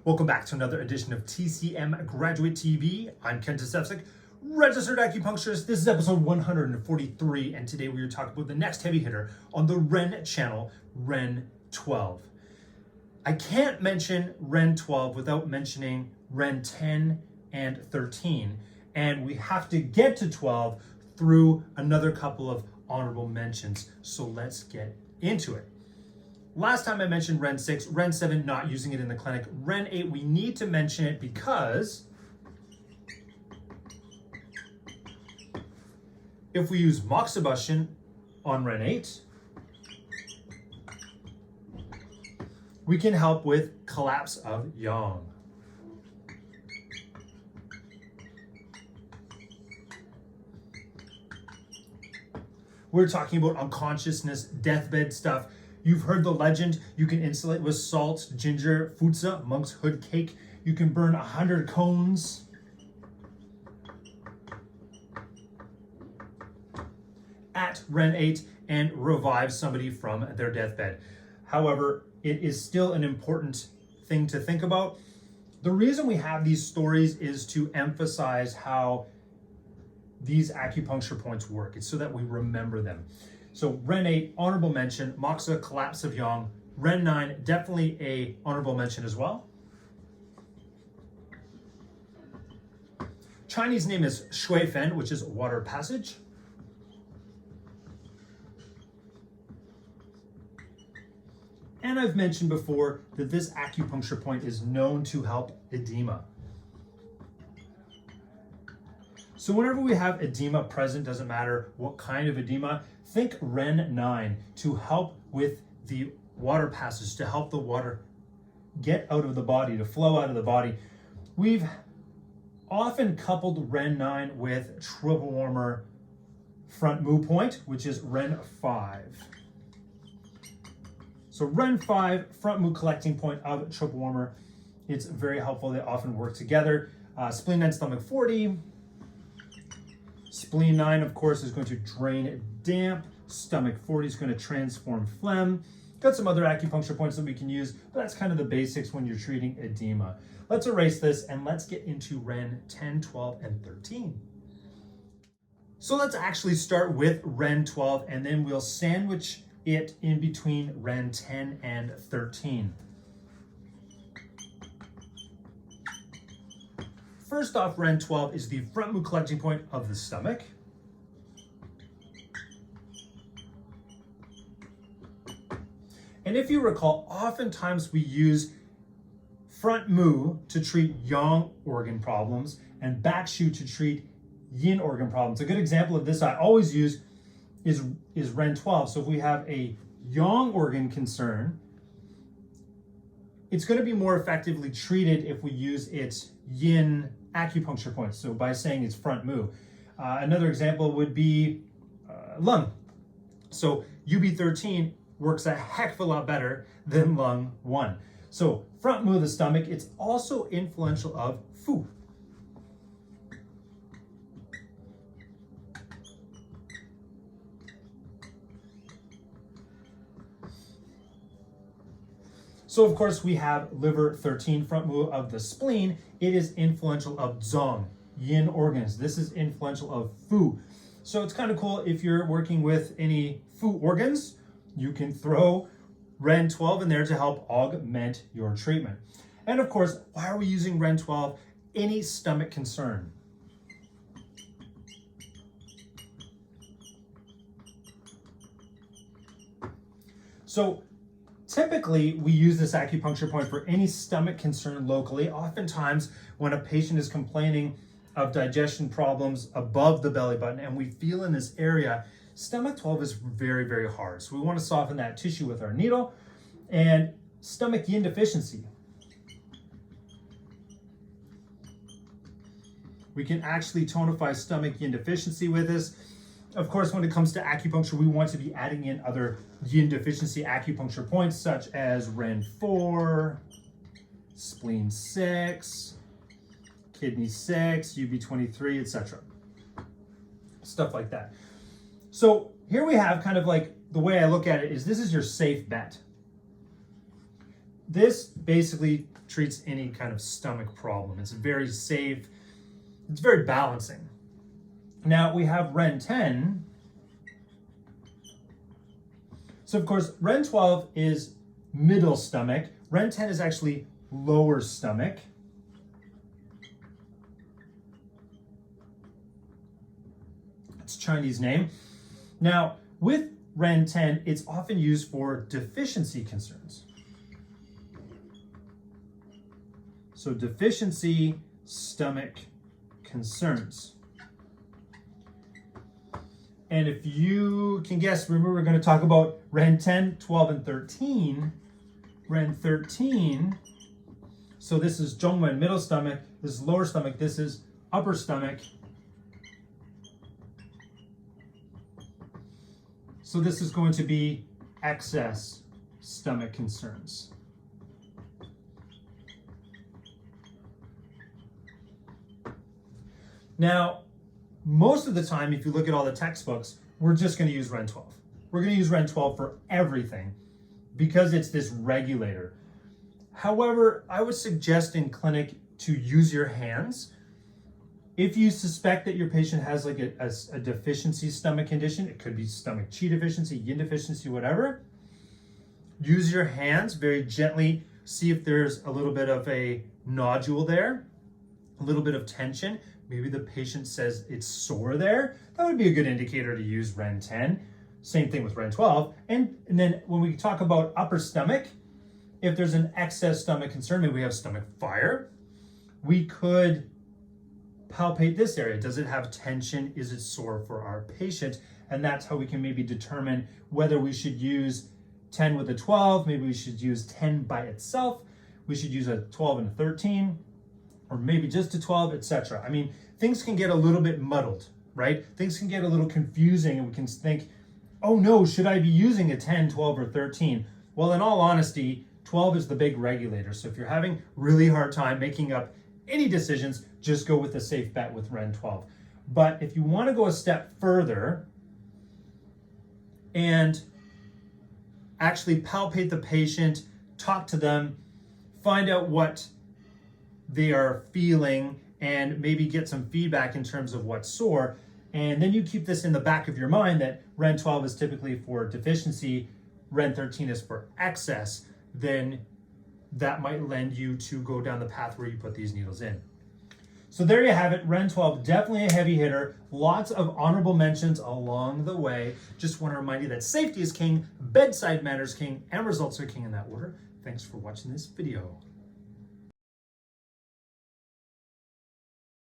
Welcome back to another edition of TCM Graduate TV. I'm Ken Tasevsik, registered acupuncturist. This is episode 143, and today we are talking about the next heavy hitter on the REN channel, REN12. I can't mention REN12 without mentioning REN10 and 13, and we have to get to 12 through another couple of honorable mentions. So let's get into it. Last time I mentioned REN6, REN7, not using it in the clinic. REN8, we need to mention it because if we use moxibustion on REN8, we can help with collapse of yang. We're talking about unconsciousness, deathbed stuff. You've heard the legend, you can insulate with salt, ginger, futsa, monk's hood cake. You can burn 100 cones. At REN8 and revive somebody from their deathbed. However, it is still an important thing to think about. The reason we have these stories is to emphasize how these acupuncture points work. It's so that we remember them. So REN8, honorable mention, moxa, collapse of yang. REN9, definitely a honorable mention as well. Chinese name is Shui Fen, which is water passage. And I've mentioned before that this acupuncture point is known to help edema. So whenever we have edema present, doesn't matter what kind of edema, think REN9 to help with the water passage, to help the water get out of the body, to flow out of the body. We've often coupled REN9 with triple warmer front mu point, which is REN5. So REN5, front mu collecting point of triple warmer. It's very helpful. They often work together. Spleen 9, stomach 40. Spleen 9, of course, is going to drain damp. Stomach 40 is going to transform phlegm. Got some other acupuncture points that we can use, but that's kind of the basics when you're treating edema. Let's erase this and let's get into REN 10, 12, and 13. So let's actually start with REN 12 and then we'll sandwich it in between REN 10 and 13. First off, REN 12 is the front mu collecting point of the stomach. And if you recall, oftentimes we use front mu to treat yang organ problems and back shu to treat yin organ problems. A good example of this I always use is REN 12. So if we have a yang organ concern, it's going to be more effectively treated if we use its yin acupuncture points. So by saying it's front mu. Another example would be lung. So UB13 works a heck of a lot better than lung 1. So front mu of the stomach, it's also influential of fu. So of course we have liver 13, front mu of the spleen. It is influential of zong, yin organs. This is influential of fu. So it's kind of cool if you're working with any fu organs, you can throw REN 12 in there to help augment your treatment. And of course, why are we using REN 12? Any stomach concern. So typically, we use this acupuncture point for any stomach concern locally. Oftentimes, when a patient is complaining of digestion problems above the belly button and we feel in this area, stomach 12 is very, very hard. So we want to soften that tissue with our needle. And stomach yin deficiency. We can actually tonify stomach yin deficiency with this. Of course, when it comes to acupuncture, we want to be adding in other yin deficiency acupuncture points such as REN 4, spleen 6, kidney 6, UB23, etc. Stuff like that. So here we have kind of like the way I look at it is this is your safe bet. this basically treats any kind of stomach problem. It's very safe. It's very balancing. Now we have REN10. So of course, REN12 is middle stomach. REN10 is actually lower stomach. It's a Chinese name. Now, with REN10, it's often used for deficiency concerns. So deficiency stomach concerns. And if you can guess, remember we're going to talk about REN10, 12, and 13. REN13, so this is zhongwen, middle stomach, this is lower stomach, this is upper stomach. So this is going to be excess stomach concerns. Now, most of the time, if you look at all the textbooks, we're just going to use REN12. We're going to use REN12 for everything because it's this regulator. However, I would suggest in clinic to use your hands. If you suspect that your patient has like a deficiency stomach condition, it could be stomach qi deficiency, yin deficiency, whatever, use your hands very gently, see if there's a little bit of a nodule there, a little bit of tension. Maybe the patient says it's sore there. That would be a good indicator to use REN10. Same thing with REN12. And then when we talk about upper stomach, if there's an excess stomach concern, maybe we have stomach fire, we could palpate this area. Does it have tension? Is it sore for our patient? And that's how we can maybe determine whether we should use 10 with a 12, maybe we should use 10 by itself, we should use a 12 and a 13, or maybe just a 12, etc. I mean, things can get a little bit muddled, right? Things can get a little confusing and we can think, oh no, should I be using a 10, 12, or 13? Well, in all honesty, 12 is the big regulator. So if you're having really hard time making up any decisions, just go with the safe bet with REN12. But if you want to go a step further and actually palpate the patient, talk to them, find out what they are feeling, and maybe get some feedback in terms of what's sore, and then you keep this in the back of your mind that REN12 is typically for deficiency, REN13 is for excess, then that might lend you to go down the path where you put these needles in. So there you have it, REN12, definitely a heavy hitter. Lots of honorable mentions along the way. Just want to remind you that safety is king, bedside manner is king, and results are king in that order. Thanks for watching this video.